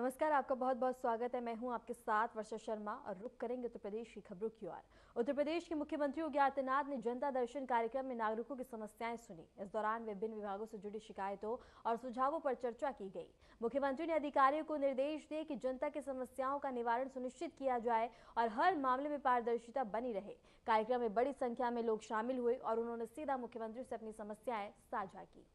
नमस्कार, आपका बहुत बहुत स्वागत है। मैं हूं आपके साथ वर्षा शर्मा और रुक करेंगे उत्तर प्रदेश की खबरों की ओर। उत्तर प्रदेश के मुख्यमंत्री योगी आदित्यनाथ ने जनता दर्शन कार्यक्रम में नागरिकों की समस्याएं सुनी। इस दौरान विभिन्न विभागों से जुड़ी शिकायतों और सुझावों पर चर्चा की गई। मुख्यमंत्री ने अधिकारियों को निर्देश दिए कि जनता की समस्याओं का निवारण सुनिश्चित किया जाए और हर मामले में पारदर्शिता बनी रहे। कार्यक्रम में बड़ी संख्या में लोग शामिल हुए और उन्होंने सीधा मुख्यमंत्री से अपनी समस्याएं साझा की।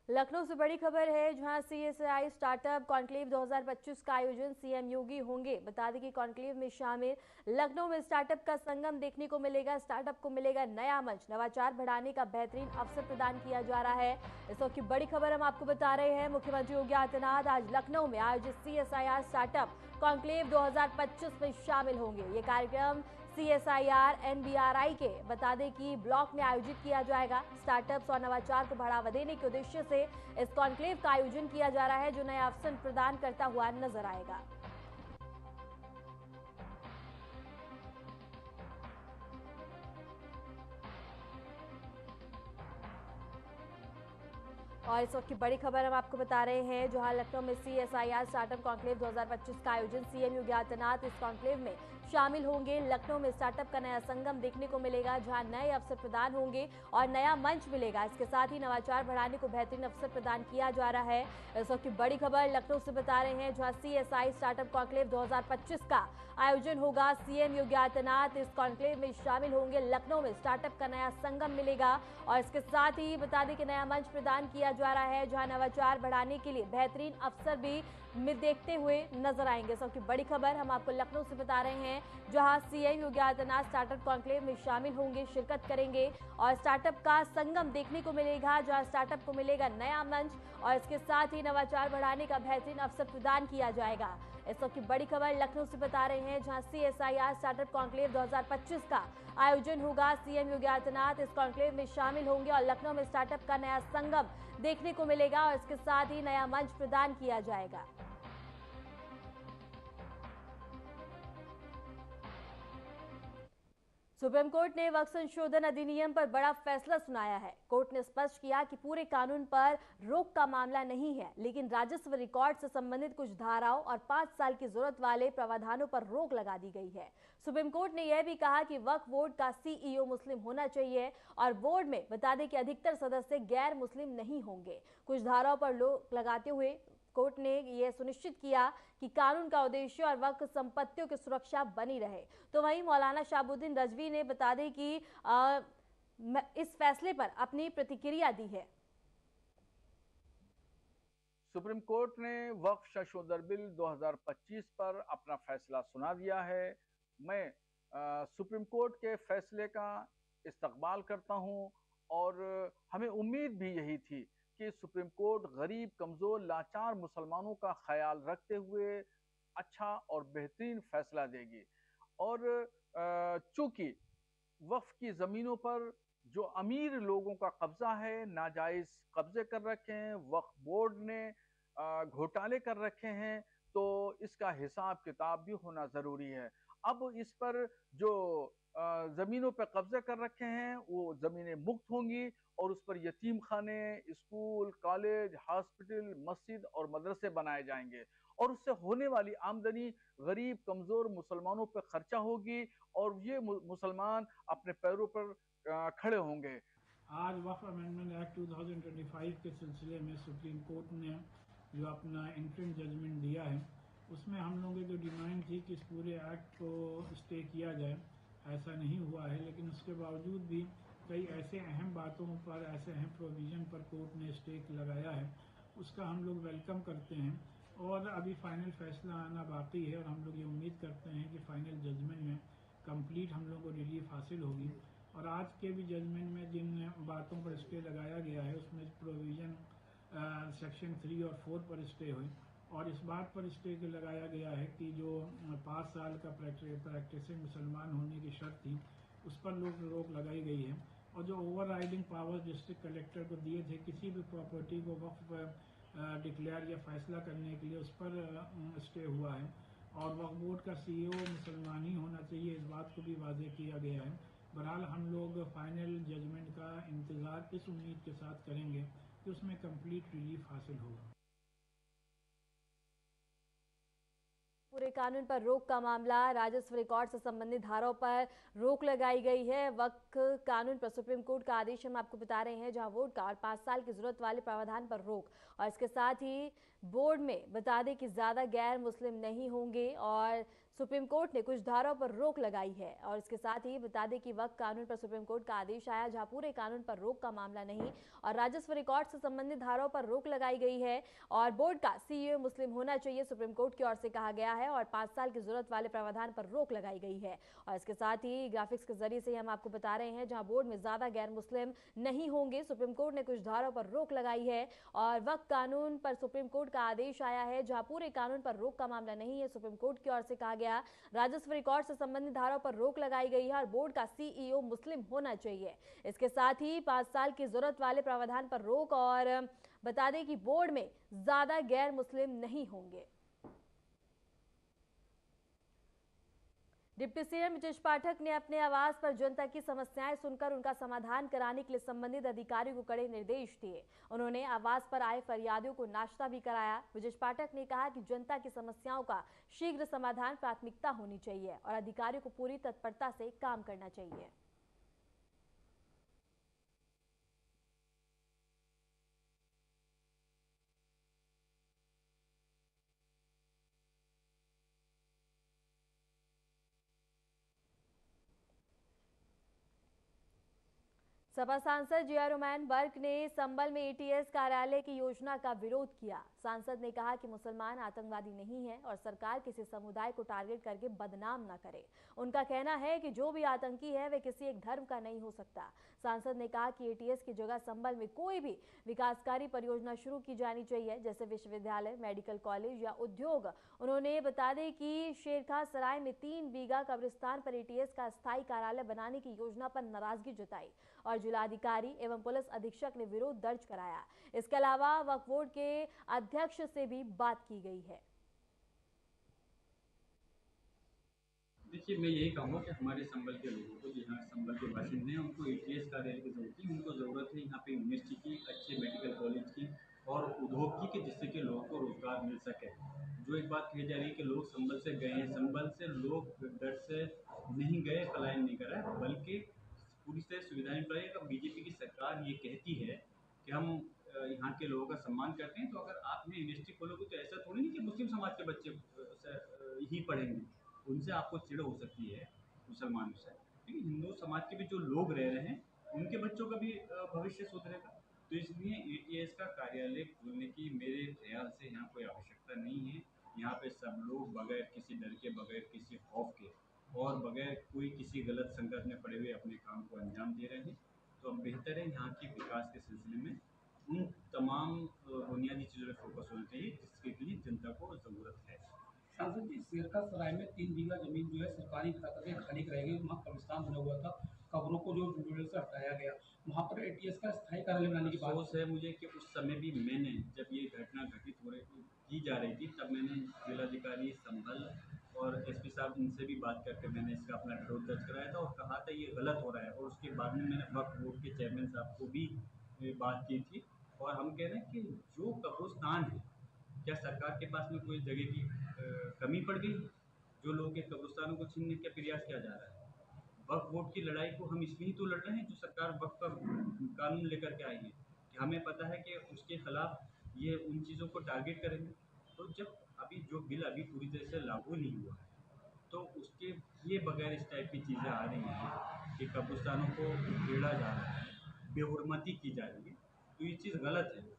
लखनऊ से बड़ी खबर है, जहां सीएसआई स्टार्टअप कॉन्क्लेव 2025 का आयोजन सीएम योगी होंगे। बता दें कि कॉन्क्लेव में शामिल लखनऊ में स्टार्टअप का संगम देखने को मिलेगा। स्टार्टअप को मिलेगा नया मंच, नवाचार बढ़ाने का बेहतरीन अवसर प्रदान किया जा रहा है। इस वक्त की बड़ी खबर हम आपको बता रहे हैं। मुख्यमंत्री योगी आदित्यनाथ आज लखनऊ में आयोजित सीएसआईआर स्टार्टअप कॉन्क्लेव 2025 में शामिल होंगे। ये कार्यक्रम सीएसआईआर एनबीआरआई के बता दें कि ब्लॉक में आयोजित किया जाएगा। स्टार्टअप्स और नवाचार को बढ़ावा देने के उद्देश्य से इस कॉन्क्लेव का आयोजन किया जा रहा है, जो नया अवसर प्रदान करता हुआ नजर आएगा। और इस वक्त की बड़ी खबर हम आपको बता रहे हैं, जहां लखनऊ में सीएसआईआर स्टार्टअप कॉन्क्लेव 2025 का आयोजन सीएम योगी आदित्यनाथ इस कॉन्क्लेव में शामिल होंगे। लखनऊ में स्टार्टअप का नया संगम देखने को मिलेगा, जहां नए अवसर प्रदान होंगे और नया मंच मिलेगा। इसके साथ ही नवाचार बढ़ाने को बेहतरीन अवसर प्रदान किया जा रहा है। इस वक्त की बड़ी खबर लखनऊ से बता रहे हैं, जहां सीएसआई स्टार्टअप कॉन्क्लेव 2025 का आयोजन होगा। सीएम योगी आदित्यनाथ इस कॉन्क्लेव में शामिल होंगे। लखनऊ में स्टार्टअप का नया संगम मिलेगा और इसके साथ ही बता दें कि नया मंच प्रदान किया जा रहा है, जहां नवाचार बढ़ाने के लिए बेहतरीन अवसर भी देखते हुए नजर आएंगे। सबकी बड़ी खबर हम आपको लखनऊ से बता रहे हैं, जहां CM Yogi Adityanath startup conclave में शामिल होंगे, शिरकत करेंगे और स्टार्टअप का संगम देखने को मिलेगा, जहां स्टार्टअप को मिलेगा नया मंच और इसके साथ ही नवाचार बढ़ाने का बेहतरीन अवसर प्रदान किया जाएगा। इस वक्त की बड़ी खबर लखनऊ से बता रहे हैं, जहां सीएसआईआर स्टार्टअप कॉन्क्लेव 2025 का आयोजन होगा। सीएम योगी आदित्यनाथ इस कॉन्क्लेव में शामिल होंगे और लखनऊ में स्टार्टअप का नया संगम देखने को मिलेगा और इसके साथ ही नया मंच प्रदान किया जाएगा। सुप्रीम कोर्ट ने वक्फ संशोधन अधिनियम पर बड़ा फैसला सुनाया है। कोर्ट ने स्पष्ट किया कि पूरे कानून पर रोक का मामला नहीं है, लेकिन राजस्व रिकॉर्ड से संबंधित कुछ धाराओं और 5 साल की जरूरत वाले प्रावधानों पर रोक लगा दी गई है। सुप्रीम कोर्ट ने यह भी कहा कि वक्फ बोर्ड का सीईओ मुस्लिम होना चाहिए और बोर्ड में बता दें कि अधिकतर सदस्य गैर मुस्लिम नहीं होंगे। कुछ धाराओं पर रोक लगाते हुए कोर्ट ने यह सुनिश्चित किया कि कानून का उद्देश्य और वक्फ संपत्तियों की सुरक्षा बनी रहे। तो वहीं मौलाना शहाबुद्दीन रजवी ने बता दें कि इस फैसले पर अपनी प्रतिक्रिया दी है। सुप्रीम कोर्ट ने वक्फ संशोधन बिल 2025 पर अपना फैसला सुना दिया है। मैं सुप्रीम कोर्ट के फैसले का इस्तकबाल करता हूं और हमें उम्मीद भी यही थी कि सुप्रीम कोर्ट गरीब, कमजोर, लाचार मुसलमानों का ख्याल रखते हुए अच्छा और बेहतरीन फैसला देगी। और चूंकि वक्फ की जमीनों पर जो अमीर लोगों का कब्जा है, नाजायज कब्जे कर रखे हैं, वक्फ बोर्ड ने घोटाले कर रखे हैं, तो इसका हिसाब किताब भी होना जरूरी है। अब इस पर जो जमीनों पर कब्जे कर रखे हैं वो जमीनें मुक्त होंगी और उस पर यतीम खाने, स्कूल, कॉलेज, हॉस्पिटल, मस्जिद और मदरसे बनाए जाएंगे और उससे होने वाली आमदनी गरीब, कमजोर मुसलमानों पर खर्चा होगी और ये मुसलमान अपने पैरों पर खड़े होंगे। आज वक्फ अमेंडमेंट एक्ट 2025 के सिलसिले में सुप्रीम कोर्ट ने जो अपना इंटरिम जजमेंट दिया है, उसमें हम लोगों की जो डिमांड थी कि इस पूरे एक्ट को स्टे किया जाए, ऐसा नहीं हुआ है। लेकिन उसके बावजूद भी कई ऐसे अहम बातों पर, ऐसे अहम प्रोविजन पर कोर्ट ने स्टे लगाया है, उसका हम लोग वेलकम करते हैं। और अभी फाइनल फैसला आना बाकी है और हम लोग ये उम्मीद करते हैं कि फाइनल जजमेंट में कंप्लीट हम लोग को रिलीफ हासिल होगी। और आज के भी जजमेंट में जिन बातों पर स्टे लगाया गया है, उसमें प्रोविजन सेक्शन 3 और 4 पर स्टे हुई और इस बात पर स्टे लगाया गया है कि जो 5 साल का प्रैक्टिसिंग मुसलमान होने की शर्त थी, उस पर रोक लगाई गई है। और जो over riding powers district collector को दिए थे किसी भी प्रॉपर्टी को वक्फ डिक्लेयर या फैसला करने के लिए उस पर स्टे हुआ है। और वक्फ बोर्ड का CEO मुसलमान ही होना चाहिए, इस बात को भी वाज़ेह किया गया है। बहरहाल हम लोग फाइनल जजमेंट का इंतज़ार इस उम्मीद के साथ करेंगे कि उसमें कंप्लीट रिलीफ हासिल होगा। पूरे कानून पर रोक का मामला, राजस्व रिकॉर्ड से संबंधित धाराओं पर रोक लगाई गई है। वक्फ कानून पर सुप्रीम कोर्ट का आदेश हम आपको बता रहे हैं, जहां वोट का और 5 साल की जरूरत वाले प्रावधान पर रोक, और इसके साथ ही बोर्ड में बता दें कि ज्यादा गैर मुस्लिम नहीं होंगे, और सुप्रीम कोर्ट ने कुछ धाराओं पर रोक लगाई है। और इसके साथ ही बता दें कि वक्फ कानून पर सुप्रीम कोर्ट का आदेश आया, जहां पूरे कानून पर रोक का मामला नहीं और राजस्व रिकॉर्ड से संबंधित धाराओं पर रोक लगाई गई है। और बोर्ड का CEO मुस्लिम होना चाहिए, सुप्रीम कोर्ट की ओर से कहा गया है, और 5 साल की जरूरत वाले प्रावधान पर रोक लगाई गई है। और इसके साथ ही ग्राफिक्स के जरिए से हम आपको बता रहे हैं, जहां बोर्ड में ज्यादा गैर मुस्लिम नहीं होंगे, सुप्रीम कोर्ट ने कुछ धाराओं पर रोक लगाई है। और वक्फ कानून पर सुप्रीम कोर्ट का आदेश आया है, जहां पूरे कानून पर रोक का मामला नहीं है, सुप्रीम कोर्ट की ओर से कहा गया। राजस्व रिकॉर्ड से संबंधित धाराओं पर रोक लगाई गई है और बोर्ड का CEO मुस्लिम होना चाहिए। इसके साथ ही 5 साल की जरूरत वाले प्रावधान पर रोक, और बता दें कि बोर्ड में ज्यादा गैर मुस्लिम नहीं होंगे। डिप्टी सीएम ब्रजेश पाठक ने अपने आवास पर जनता की समस्याएं सुनकर उनका समाधान कराने के लिए संबंधित अधिकारियों को कड़े निर्देश दिए। उन्होंने आवास पर आए फरियादियों को नाश्ता भी कराया। ब्रजेश पाठक ने कहा कि जनता की समस्याओं का शीघ्र समाधान प्राथमिकता होनी चाहिए और अधिकारियों को पूरी तत्परता से काम करना चाहिए। सपा सांसद जिया रोमैन बर्क ने संभल में ATS कार्यालय की योजना का विरोध किया। सांसद ने कहा कि मुसलमान आतंकवादी नहीं है और सरकार किसी समुदाय को टारगेट करके बदनाम न करे। उनका कहना है कि जो भी आतंकी है वे किसी एक धर्म का नहीं हो सकता। सांसद ने कहा कि ATS की जगह संभल में कोई भी विकासकारी परियोजना शुरू की जानी चाहिए, जैसे विश्वविद्यालय, मेडिकल कॉलेज या उद्योग। उन्होंने बता दें कि शेरखां सराय में 3 बीघा कब्रिस्तान पर ATS का स्थायी कार्यालय बनाने की योजना पर नाराजगी जताई और जिलाधिकारी एवं पुलिस अधीक्षक ने विरोध दर्ज कराया। इसके अलावा वक्फ बोर्ड के अध्यक्ष से भी बात की गई है। देखिए, मैं यही कहूँगा कि हमारे संभल के लोगों को, जहाँ संभल के बाशिंदे हैं, उनको ATS कार्यालय की जरूरत है। उनको ज़रूरत है यहाँ पे यूनिवर्सिटी की, अच्छे मेडिकल कॉलेज की और उद्योग की, कि जिससे कि लोगों को रोजगार मिल सके। जो एक बात कही जा रही है कि लोग संभल से गए हैं, संभल से लोग डर से नहीं गए, पलायन नहीं करा, बल्कि पूरी तरह सुविधाएं पाई। अगर बीजेपी की सरकार ये कहती है कि हम यहाँ के लोगों का सम्मान करते हैं, तो अगर आपने यूनिवर्सिटी खोलोगे तो ऐसा थोड़ी नहीं कि मुस्लिम समाज के बच्चे ही पढ़ेंगे। उनसे आपको चिढ़ हो सकती है मुसलमानों से, लेकिन हिंदू समाज के भी जो लोग रह रहे हैं उनके बच्चों का भी भविष्य सुधरेगा। तो इसलिए ATS का कार्यालय खोलने की मेरे ख्याल से यहाँ कोई आवश्यकता नहीं है। यहाँ पे सब लोग बगैर किसी डर के, बगैर किसी खौफ के और बगैर कोई किसी गलत संकट में पड़े हुए अपने काम को अंजाम दे रहे हैं। तो अब बेहतर है यहाँ के विकास के सिलसिले में उन तमाम बुनियादी चीज़ों पर फोकस होना चाहिए जिसके लिए जनता को ज़रूरत है। सांसद जी, शेरखा सराय में 3 बीघा जमीन जो है सरकारी बता करके खाली कराई गई। वहाँ कब्रिस्तान बना हुआ था, कब्रों को जो बुलडोजर से हटाया गया। वहाँ पर ATS का स्थायी कार्यालय बनाने की बात अफसोस है मुझे कि उस समय भी मैंने, जब ये घटना घटित की जा रही थी, तब मैंने जिलाधिकारी संभल और SP साहब इनसे भी बात करके मैंने इसका अपना विरोध दर्ज कराया था और कहा था ये गलत हो रहा है। और उसके बाद में मैंने वक्फ बोर्ड के चेयरमैन साहब को भी बात की थी और हम कह रहे हैं कि जो कब्रिस्तान है, क्या सरकार के पास में कोई जगह की कमी पड़ गई? जो लोगों के कब्रिस्तानों को छीनने का प्रयास किया जा रहा है। वक्फ बोर्ड की लड़ाई को हम इसलिए तो लड़ रहे हैं जो सरकार वक्फ का कानून लेकर के आई है, कि हमें पता है कि उसके खिलाफ ये उन चीज़ों को टारगेट करेंगे। तो जब अभी जो बिल अभी पूरी तरह से लागू नहीं हुआ है, तो उसके ये बगैर इस टाइप की चीज़ें आ रही हैं कि कब्रिस्तानों को छेड़ा जा रहा है, बेहुरमती की जा रही है, तो ये चीज़ गलत है।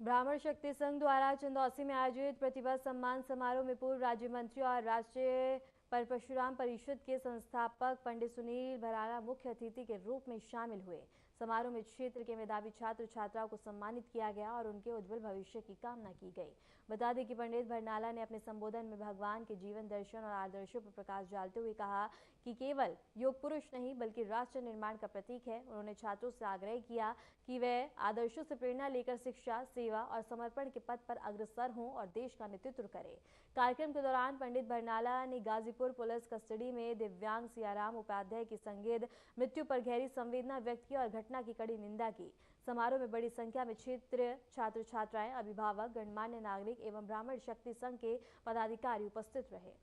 ब्राह्मण शक्ति संघ द्वारा चंदौसी में आयोजित प्रतिभा सम्मान समारोह में पूर्व राज्य मंत्री और राष्ट्रीय परशुराम परिषद के संस्थापक पंडित सुनील भराड़ा मुख्य अतिथि के रूप में शामिल हुए। समारोह में क्षेत्र के मेधावी छात्र छात्राओं को सम्मानित किया गया और उनके उज्जवल भविष्य की कामना की गई। बता दें कि पंडित भरनाला ने अपने संबोधन में भगवान के जीवन दर्शन और आदर्शों पर प्रकाश डालते हुए कहा कि केवल योग पुरुष नहीं बल्कि राष्ट्र निर्माण का प्रतीक है। उन्होंने छात्रों से आग्रह किया कि वे आदर्शों से प्रेरणा लेकर शिक्षा, सेवा और समर्पण के पथ पर अग्रसर हों और देश का नेतृत्व करें। कार्यक्रम के दौरान पंडित भरनाला ने गाजीपुर पुलिस कस्टडी में दिव्यांग सियाराम उपाध्याय की संदिग्ध मृत्यु पर गहरी संवेदना व्यक्त की और घटना की कड़ी निंदा की। समारोह में बड़ी संख्या में क्षेत्रीय छात्र छात्राएं, अभिभावक, गणमान्य नागरिक एवं ब्राह्मण शक्ति संघ के पदाधिकारी उपस्थित रहे।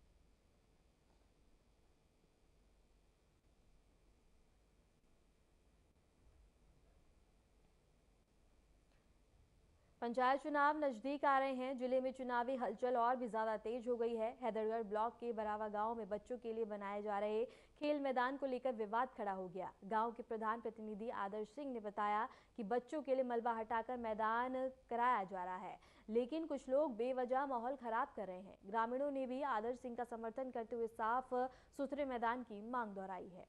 पंचायत चुनाव नजदीक आ रहे हैं। जिले में चुनावी हलचल और भी ज्यादा तेज हो गई है। हैदरगढ़ ब्लॉक के बरावा गांव में बच्चों के लिए बनाए जा रहे खेल मैदान को लेकर विवाद खड़ा हो गया। गांव के प्रधान प्रतिनिधि आदर्श सिंह ने बताया कि बच्चों के लिए मलबा हटाकर मैदान कराया जा रहा है, लेकिन कुछ लोग बेवजह माहौल खराब कर रहे हैं। ग्रामीणों ने भी आदर्श सिंह का समर्थन करते हुए साफ सुथरे मैदान की मांग दोहराई है।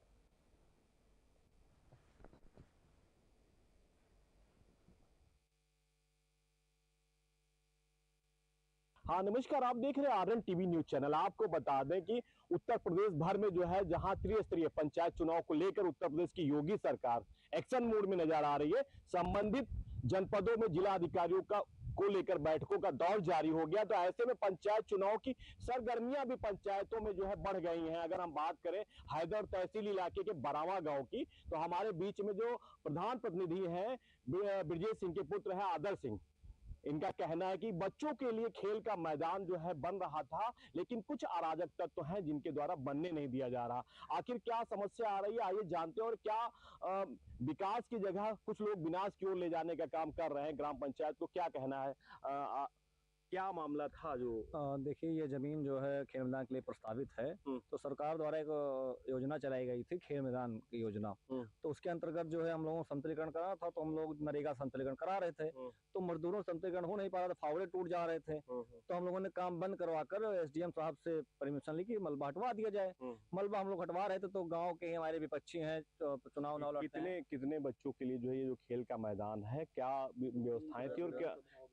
हाँ नमस्कार, आप देख रहे हैं आरएन टीवी न्यूज चैनल। आपको बता दें कि उत्तर प्रदेश भर में जो है जहां त्रिस्तरीय पंचायत चुनाव को लेकर उत्तर प्रदेश की योगी सरकार एक्शन मोड में नजर आ रही है। संबंधित जनपदों में जिला अधिकारियों को लेकर बैठकों का दौर जारी हो गया। तो ऐसे में पंचायत चुनाव की सरगर्मियां भी पंचायतों में जो है बढ़ गई हैं। अगर हम बात करें हैदर तहसील इलाके के बरावा गांव की, तो हमारे बीच में जो प्रधान प्रतिनिधि हैं ब्रजेश सिंह के पुत्र है आदर्श सिंह, इनका कहना है कि बच्चों के लिए खेल का मैदान जो है बन रहा था, लेकिन कुछ अराजक तत्व हैं जिनके द्वारा बनने नहीं दिया जा रहा। आखिर क्या समस्या आ रही है, आइए जानते हैं। और क्या विकास की जगह कुछ लोग विनाश की ओर ले जाने का काम कर रहे हैं, ग्राम पंचायत को क्या कहना है, क्या मामला था? जो देखिए, ये जमीन जो है खेल मैदान के लिए प्रस्तावित है, तो सरकार द्वारा एक योजना चलाई गई थी, खेल मैदान की योजना। तो उसके अंतर्गत जो है हम लोगों को संतुलीकरण कराना था, तो हम लोग नरेगा संतुलीकरण करा रहे थे। तो मजदूरों संतुलीकरण हो नहीं पा रहा था, फावड़े टूट जा रहे थे। तो हम लोगों ने काम बंद करवा कर एसडीएम साहब से परमिशन ली कि मलबा हटवा दिया जाए। मलबा हम लोग हटवा रहे थे, तो गाँव के हमारे विपक्षी हैं, चुनाव कितने बच्चों के लिए जो है ये जो खेल का मैदान है, क्या व्यवस्थाएं थी और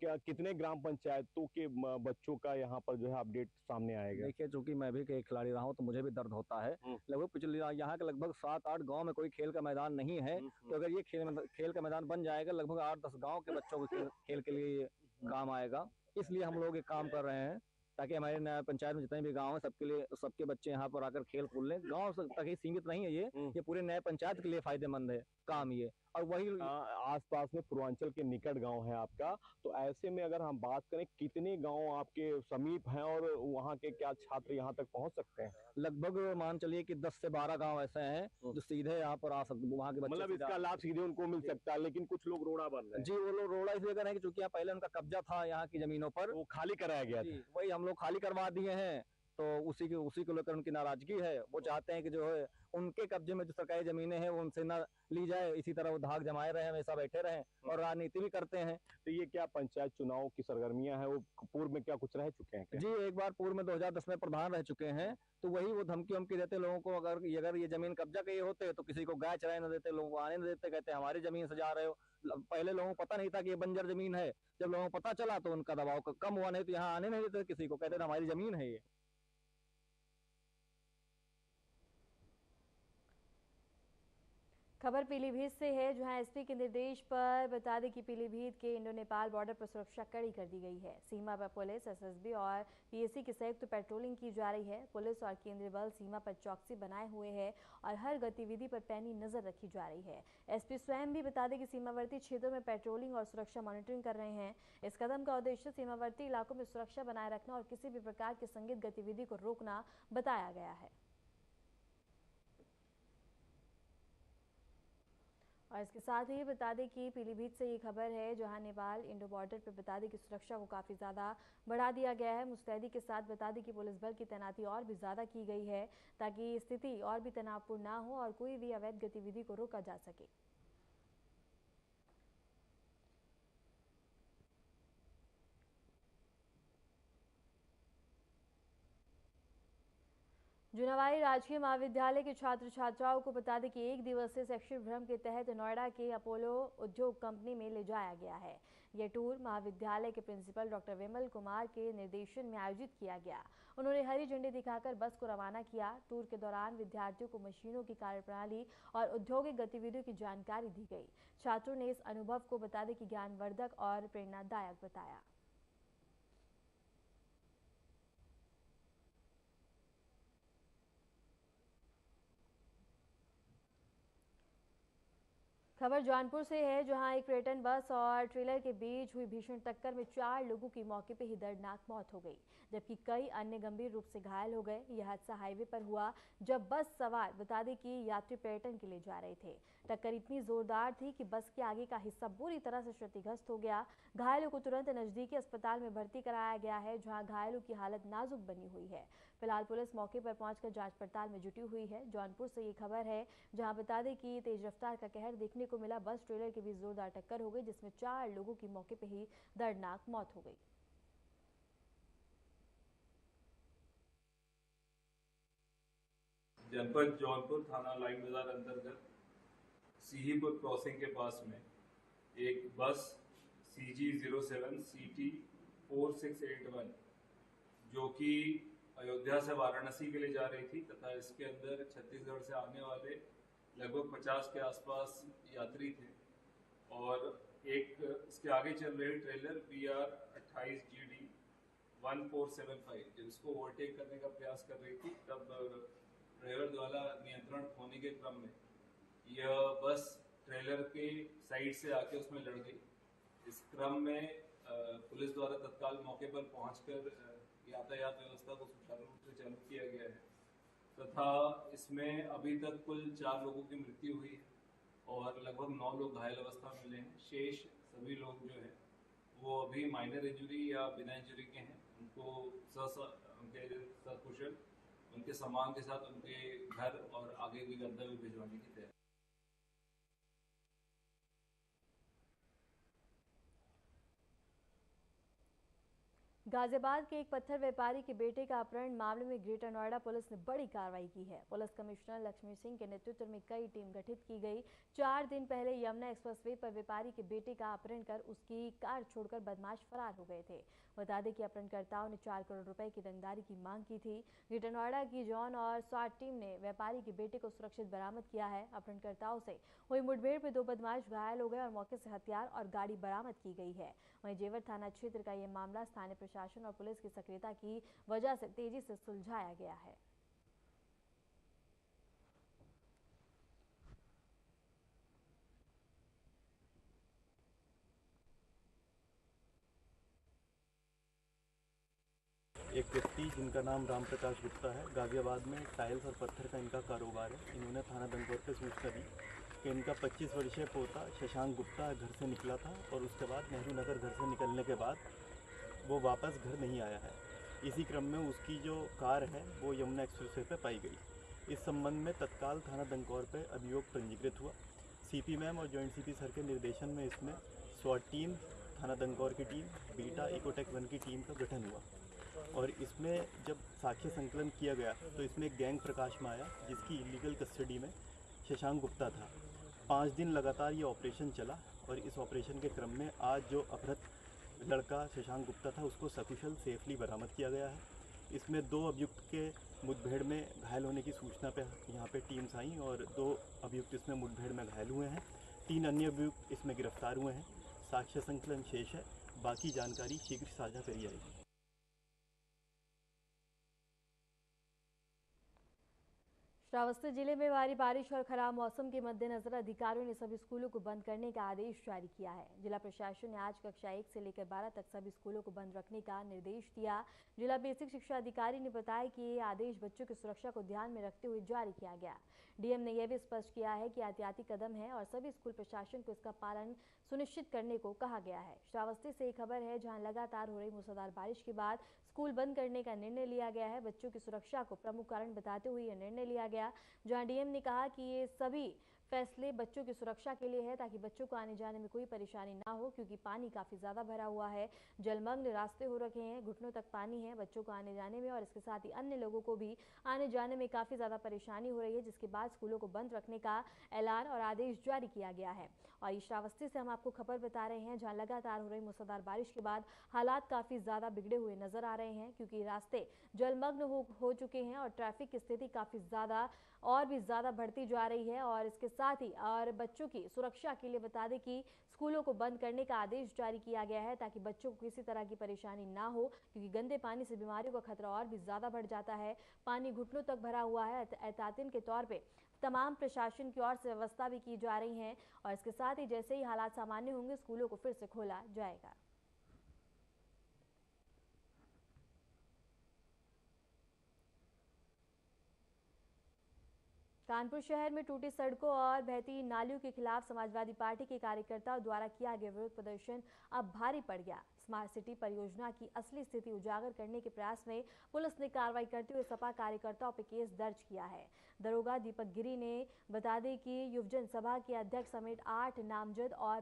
क्या कितने ग्राम पंचायतों के बच्चों का यहाँ पर जो है अपडेट सामने आएगा? देखिए, चूंकि मैं भी एक खिलाड़ी रहा हूँ तो मुझे भी दर्द होता है। लगभग पिछले यहाँ के लगभग 7-8 गांव में कोई खेल का मैदान नहीं है। तो अगर ये खेल का मैदान बन जाएगा, लगभग 8-10 गांव के बच्चों को खेल के लिए काम आएगा। इसलिए हम लोग एक काम कर रहे हैं ताकि हमारे नया पंचायत में जितने भी गांव हैं सबके लिए, सबके बच्चे यहाँ पर आकर खेल कूद लें। गांव तक ही सीमित नहीं है, ये पूरे नए पंचायत के लिए फायदेमंद है काम ये। और वही आसपास में पूर्वांचल के निकट गांव है आपका, तो ऐसे में अगर हम बात करें कितने गांव आपके समीप हैं और वहां के क्या छात्र यहां तक पहुंच सकते हैं? लगभग मान चलिए कि 10 से 12 गांव ऐसे हैं जो सीधे यहाँ पर आ सकते, वहाँ के बच्चे, मतलब इसका लाभ सीधे उनको मिल सकता है। लेकिन कुछ लोग रोड़ा बन रहे हैं। जी, वो लोग रोड़ा इसलिए कर रहे हैं क्योंकि पहले उनका कब्जा था यहाँ की जमीनों पर, वो खाली कराया गया था। वही हम लोग खाली करवा दिए हैं। तो उसी को लेकर उनकी नाराजगी है। वो चाहते हैं कि जो है उनके कब्जे में जो सरकारी जमीनें हैं वो उनसे ना ली जाए। इसी तरह वो धाक जमाए रहे, हमेशा बैठे रहे और राजनीति भी करते हैं। तो ये क्या पंचायत चुनाव की सरगर्मियां हैं, वो पूर्व में क्या कुछ रह चुके हैं क्या? जी, एक बार पूर्व में 2010 में प्रधान रह चुके हैं। तो वही वो धमकी देते लोगों को, अगर ये जमीन कब्जा के होते तो किसी को गाय चराने न देते, लोगों को आने न देते, कहते हमारी जमीन से जा रहे हो। पहले लोगों को पता नहीं था कि ये बंजर जमीन है। जब लोगों को पता चला तो उनका दबाव कम हुआ, नहीं तो यहाँ आने नहीं देते किसी को, कहते हमारी जमीन है ये। खबर पीलीभीत से है, जहां एसपी के निर्देश पर बता दें कि पीलीभीत के इंडो नेपाल बॉर्डर पर सुरक्षा कड़ी कर दी गई है। सीमा पर पुलिस, एसएसबी और पीएसी की संयुक्त पेट्रोलिंग की जा रही है। पुलिस और केंद्रीय बल सीमा पर चौकसी बनाए हुए है और हर गतिविधि पर पैनी नजर रखी जा रही है। एसपी स्वयं भी बता दें कि सीमावर्ती क्षेत्रों में पेट्रोलिंग और सुरक्षा मॉनिटरिंग कर रहे हैं। इस कदम का उद्देश्य सीमावर्ती इलाकों में सुरक्षा बनाए रखना और किसी भी प्रकार की संदिग्ध गतिविधि को रोकना बताया गया है। और इसके साथ ही बता दें कि पीलीभीत से ये खबर है, जहां नेपाल इंडो बॉर्डर पर बता दें कि सुरक्षा को काफ़ी ज़्यादा बढ़ा दिया गया है। मुस्तैदी के साथ बता दें कि पुलिस बल की तैनाती और भी ज़्यादा की गई है ताकि स्थिति और भी तनावपूर्ण ना हो और कोई भी अवैध गतिविधि को रोका जा सके। जुनावाई राजकीय महाविद्यालय के छात्र छात्राओं को बता दें कि एक दिवसीय शैक्षिक भ्रमण के तहत नोएडा के अपोलो उद्योग कंपनी में ले जाया गया है। यह टूर महाविद्यालय के प्रिंसिपल डॉक्टर विमल कुमार के निर्देशन में आयोजित किया गया। उन्होंने हरी झंडी दिखाकर बस को रवाना किया। टूर के दौरान विद्यार्थियों को मशीनों की कार्यप्रणाली और औद्योगिक गतिविधियों की जानकारी दी गई। छात्रों ने इस अनुभव को बता दें कि ज्ञानवर्धक और प्रेरणादायक बताया। खबर जौनपुर से है, जहां एक पर्यटन बस और ट्रेलर के बीच हुई भीषण टक्कर में 4 लोगों की मौके पर ही दर्दनाक मौत हो गई, जबकि कई अन्य गंभीर रूप से घायल हो गए। यह हादसा हाईवे पर हुआ जब बस सवार बता दें कि यात्री पर्यटन के लिए जा रहे थे। टक्कर इतनी जोरदार थी कि बस के आगे का हिस्सा बुरी तरह से क्षतिग्रस्त हो गया। घायलों को तुरंत नजदीकी अस्पताल में भर्ती कराया गया है, जहां घायलों की हालत नाजुक बनी हुई है। फिलहाल पुलिस मौके पर पहुंचकर जांच पड़ताल में जुटी हुई है। जौनपुर से ये खबर है, जहां बता दें कि तेज रफ्तार का कहर देखने को मिला। बस ट्रेलर के बीच जोरदार टक्कर हो गई, जिसमें 4 लोगों की मौके पर ही दर्दनाक मौत हो गई। जनपद जौनपुर थाना लाइन बाजार अंतर्गत सीहीपुर क्रॉसिंग के पास में एक बस CG07 CT 4681 जो कि अयोध्या से वाराणसी के लिए जा रही थी तथा इसके अंदर छत्तीसगढ़ से आने वाले लगभग 50 के आसपास यात्री थे और एक इसके आगे चल रही ट्रेलर BR 28 GD 1475 जब इसको ओवरटेक करने का प्रयास कर रही थी, तब ड्राइवर द्वारा नियंत्रण खोने के क्रम में यह बस ट्रेलर के साइड से आके उसमें लड़ गई। इस क्रम में पुलिस द्वारा तत्काल मौके पर पहुंचकर यातायात व्यवस्था को सुचारू रूप से चालू किया गया है तथा इसमें अभी तक कुल 4 लोगों की मृत्यु हुई है और लगभग 9 लोग घायल अवस्था में मिले हैं। शेष सभी लोग जो है वो अभी माइनर इंजरी या बिना इंजरी के हैं। उनके सकुशल उनके सामान के साथ उनके घर और आगे भी गंतव्य भिजवाने की तैयारी। गाजियाबाद के एक पत्थर व्यापारी के बेटे का अपहरण मामले में ग्रेटर नोएडा पुलिस ने बड़ी कार्रवाई की है। पुलिस कमिश्नर लक्ष्मी सिंह के नेतृत्व में कई टीम गठित की गई। 4 दिन पहले यमुना एक्सप्रेसवे पर व्यापारी के बेटे का अपहरण कर उसकी कार छोड़कर बदमाश फरार हो गए थे। बता दें कि अपहरणकर्ताओं ने 4 करोड़ रुपए की रंगदारी की मांग की थी। ग्रेटर नोएडा की जॉन और स्वाट टीम ने व्यापारी के बेटे को सुरक्षित बरामद किया है। अपहरणकर्ताओं से हुई मुठभेड़ में 2 बदमाश घायल हो गए और मौके से हथियार और गाड़ी बरामद की गई है। वहीं जेवर थाना क्षेत्र का यह मामला स्थानीय प्रशासन और पुलिस की सक्रियता की वजह से तेजी से सुलझाया गया है। एक व्यक्ति जिनका नाम राम प्रकाश गुप्ता है, गाजियाबाद में टाइल्स और पत्थर का इनका कारोबार है। इन्होंने थाना दंगौर पे सूचना दी कि इनका 25 वर्षीय पोता शशांक गुप्ता घर से निकला था और उसके बाद नेहरू नगर घर से निकलने के बाद वो वापस घर नहीं आया है। इसी क्रम में उसकी जो कार है वो यमुना एक्सप्रेसवे पे पाई गई। इस संबंध में तत्काल थाना दंगौर पे अभियोग पंजीकृत हुआ। CP मैम और जॉइंट CP सर के निर्देशन में इसमें SWAT टीम, थाना दंगौर की टीम, बीटा इकोटेक 1 की टीम का गठन हुआ और इसमें जब साक्ष्य संकलन किया गया तो इसमें एक गैंग प्रकाश में आया जिसकी इलीगल कस्टडी में शशांक गुप्ता था। 5 दिन लगातार ये ऑपरेशन चला और इस ऑपरेशन के क्रम में आज जो अपहृत लड़का शशांक गुप्ता था उसको सकुशल सेफली बरामद किया गया है। इसमें 2 अभियुक्त के मुठभेड़ में घायल होने की सूचना पे यहाँ पे टीम्स आई और 2 अभियुक्त इसमें मुठभेड़ में घायल हुए हैं। 3 अन्य अभियुक्त इसमें गिरफ्तार हुए हैं। साक्ष्य संकलन शेष है, बाकी जानकारी शीघ्र साझा करी जाएगी। श्रावस्ती जिले में भारी बारिश और खराब मौसम के मद्देनजर अधिकारियों ने सभी स्कूलों को बंद करने का आदेश जारी किया है। जिला प्रशासन ने आज कक्षा 1 से लेकर 12 तक सभी स्कूलों को बंद रखने का निर्देश दिया। जिला बेसिक शिक्षा अधिकारी ने बताया कि ये आदेश बच्चों की सुरक्षा को ध्यान में रखते हुए जारी किया गया। DM ने यह भी स्पष्ट किया है कि एहतियाती कदम है और सभी स्कूल प्रशासन को इसका पालन सुनिश्चित करने को कहा गया है। श्रावस्ती से एक खबर है, जहां लगातार हो रही मूसलाधार बारिश के बाद स्कूल बंद करने का निर्णय लिया गया है। बच्चों की सुरक्षा को प्रमुख कारण बताते हुए यह निर्णय लिया गया, जहां DM ने कहा कि ये सभी फैसले बच्चों की सुरक्षा के लिए है ताकि बच्चों को आने जाने में कोई परेशानी ना हो, क्योंकि पानी काफी ज्यादा भरा हुआ है। जलमग्न रास्ते हो रखे हैं, घुटनों तक पानी है बच्चों को आने जाने में और इसके साथ ही अन्य लोगों को भी आने जाने में काफी ज्यादा परेशानी हो रही है, जिसके बाद स्कूलों को बंद रखने का ऐलान और आदेश जारी किया गया है। और इस श्रावस्ती से हम आपको खबर बता रहे हैं, जहां लगातार हो रही मूसलाधार बारिश के बाद हालात काफी ज्यादा बिगड़े हुए नजर आ रहे हैं, क्योंकि रास्ते जलमग्न हो चुके हैं और ट्रैफिक की स्थिति काफी ज्यादा और भी ज्यादा बढ़ती जा रही है। और इसके साथ ही और बच्चों की सुरक्षा के लिए बता दें कि स्कूलों को बंद करने का आदेश जारी किया गया है ताकि बच्चों को किसी तरह की परेशानी ना हो, क्योंकि गंदे पानी से बीमारियों का खतरा और भी ज्यादा बढ़ जाता है। पानी घुटनों तक भरा हुआ है। एहतियातन के तौर पे तमाम प्रशासन की ओर से व्यवस्था भी की जा रही है और इसके साथ ही जैसे ही हालात सामान्य होंगे स्कूलों को फिर से खोला जाएगा। कानपुर शहर में टूटी सड़कों और बहती नालियों के खिलाफ समाजवादी पार्टी के कार्यकर्ताओं द्वारा किया गया विरोध प्रदर्शन अब भारी पड़ गया। स्मार्ट सिटी परियोजना की असली स्थिति उजागर करने के प्रयास में पुलिस ने कार्रवाई करते हुए सपा कार्यकर्ताओं पर केस दर्ज किया है। दरोगा दीपक गिरी ने बता दें कि युवजन सभा के अध्यक्ष समेत 8 नामजद और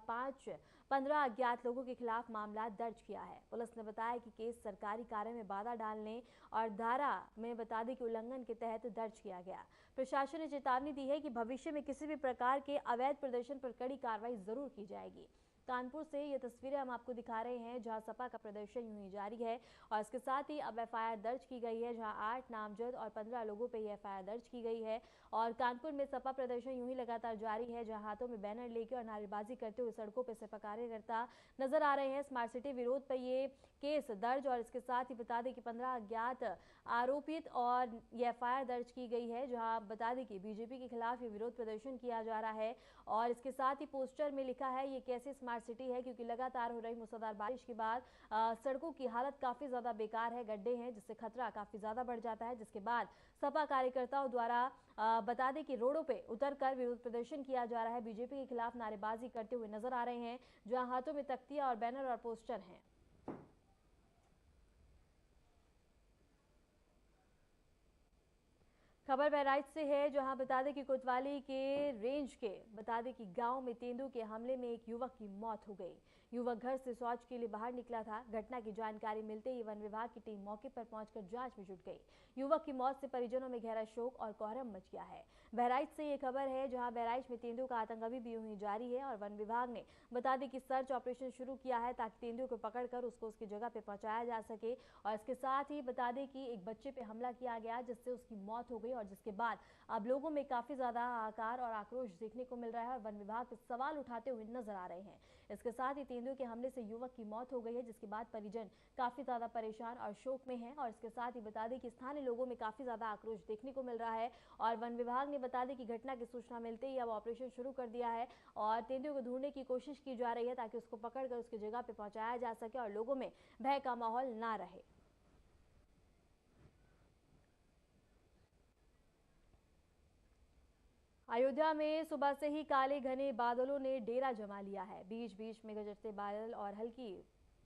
15 अज्ञात लोगों के खिलाफ मामला दर्ज किया है। पुलिस ने बताया कि केस सरकारी कार्य में बाधा डालने और धारा में बता दें कि उल्लंघन के तहत दर्ज किया गया। प्रशासन ने चेतावनी दी है कि भविष्य में किसी भी प्रकार के अवैध प्रदर्शन पर कड़ी कार्रवाई जरूर की जाएगी। कानपुर से ये तस्वीरें हम आपको दिखा रहे हैं, जहां सपा का प्रदर्शन यूं ही जारी है और इसके साथ ही अब एफआईआर दर्ज की गई है, जहां 8 नामजद और 15 लोगों पे ये एफआईआर दर्ज की गई है। और कानपुर में सपा प्रदर्शन यूं ही लगातार जारी है, जहां हाथों में बैनर लेकर और नारेबाजी करते हुए सड़कों पर सपा कार्यकर्ता नजर आ रहे हैं। स्मार्ट सिटी विरोध पर ये केस दर्ज और इसके साथ ही बता दें कि 15 अज्ञात आरोपित और ये एफआईआर दर्ज की गई है, जहां बता दें कि बीजेपी के खिलाफ ये विरोध प्रदर्शन किया जा रहा है। और इसके साथ ही पोस्टर में लिखा है ये कैसे स्मार्ट सिटी है, क्योंकि लगातार हो रही मूसलाधार बारिश के बाद सड़कों की हालत काफी ज्यादा बेकार है, गड्ढे हैं जिससे खतरा काफी ज्यादा बढ़ जाता है। जिसके बाद सपा कार्यकर्ताओं द्वारा बता दें कि रोडों पे उतरकर विरोध प्रदर्शन किया जा रहा है, बीजेपी के खिलाफ नारेबाजी करते हुए नजर आ रहे हैं, जहां हाथों में तख्तियां और बैनर और पोस्टर हैं। खबर बहराइच से है, जहां बता दें कि कोतवाली के रेंज के बता दें कि गांव में तेंदुए के हमले में एक युवक की मौत हो गई। युवक घर से शौच के लिए बाहर निकला था। घटना की जानकारी मिलते ही वन विभाग की टीम मौके पर पहुंचकर जांच में जुट गई। युवक की मौत से परिजनों में गहरा शोक और कोहराम मच गया है। बहराइच से ये खबर है, जहां बहराइच में तेंदुए का आतंक अभी भी यूं ही जारी है और वन विभाग ने बता दें कि सर्च ऑपरेशन शुरू किया है ताकि तेंदुए को पकड़कर उसको उसकी जगह पे पहुंचाया जा सके। और इसके साथ ही बता दें कि एक बच्चे पे हमला किया गया जिससे उसकी मौत हो गई और जिसके बाद अब लोगों में काफी ज्यादा आकार और आक्रोश देखने को मिल रहा है और वन विभाग पे सवाल उठाते हुए नजर आ रहे हैं। इसके साथ ही तेंदुए के हमले से युवक की मौत हो गई है, जिसके बाद परिजन काफी ज्यादा परेशान और शोक में हैं। और इसके साथ ही बता दें कि स्थानीय लोगों में काफी ज्यादा आक्रोश देखने को मिल रहा है और वन विभाग ने बता दें कि घटना की सूचना मिलते ही अब ऑपरेशन शुरू कर दिया है और तेंदुए को ढूंढने की कोशिश की जा रही है ताकि उसको पकड़कर उसकी जगह पे पहुंचाया जा सके और लोगों में भय का माहौल ना रहे। अयोध्या में सुबह से ही काले घने बादलों ने डेरा जमा लिया है। बीच बीच में गरजते बादल और हल्की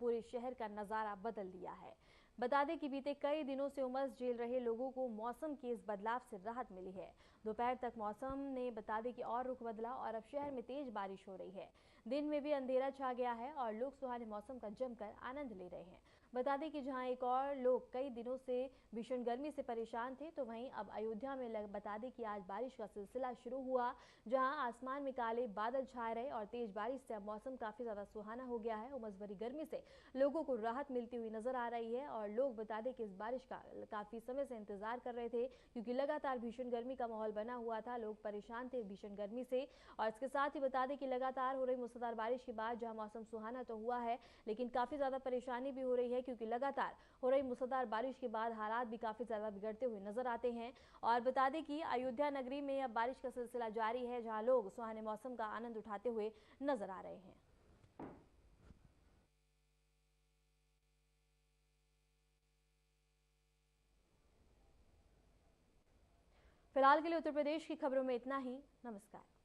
पूरे शहर का नजारा बदल दिया है। बता दें कि बीते कई दिनों से उमस झेल रहे लोगों को मौसम के इस बदलाव से राहत मिली है। दोपहर तक मौसम ने बता दें कि और रुख बदला और अब शहर में तेज बारिश हो रही है। दिन में भी अंधेरा छा गया है और लोग सुहाने मौसम का जमकर आनंद ले रहे हैं। बता दें कि जहां एक और लोग कई दिनों से भीषण गर्मी से परेशान थे, तो वहीं अब अयोध्या में बता दें कि आज बारिश का सिलसिला शुरू हुआ, जहां आसमान में काले बादल छाए रहे और तेज बारिश से अब मौसम काफी ज्यादा सुहाना हो गया है। उमस भरी गर्मी से लोगों को राहत मिलती हुई नजर आ रही है और लोग बता दें कि इस बारिश का काफी समय से इंतजार कर रहे थे, क्योंकि लगातार भीषण गर्मी का माहौल बना हुआ था। लोग परेशान थे भीषण गर्मी से और इसके साथ ही बता दें कि लगातार हो रही मूसलाधार बारिश के बाद जहां मौसम सुहाना तो हुआ है, लेकिन काफी ज्यादा परेशानी भी हो रही है, क्योंकि लगातार हो रही मूसलाधार बारिश के बाद हालात भी काफी ज्यादा बिगड़ते हुए नजर आते हैं। और बता दें कि अयोध्या नगरी में अब बारिश का सिलसिला जारी है, जहां लोग सुहाने मौसम का आनंद उठाते हुए नजर आ रहे हैं। फिलहाल के लिए उत्तर प्रदेश की खबरों में इतना ही। नमस्कार।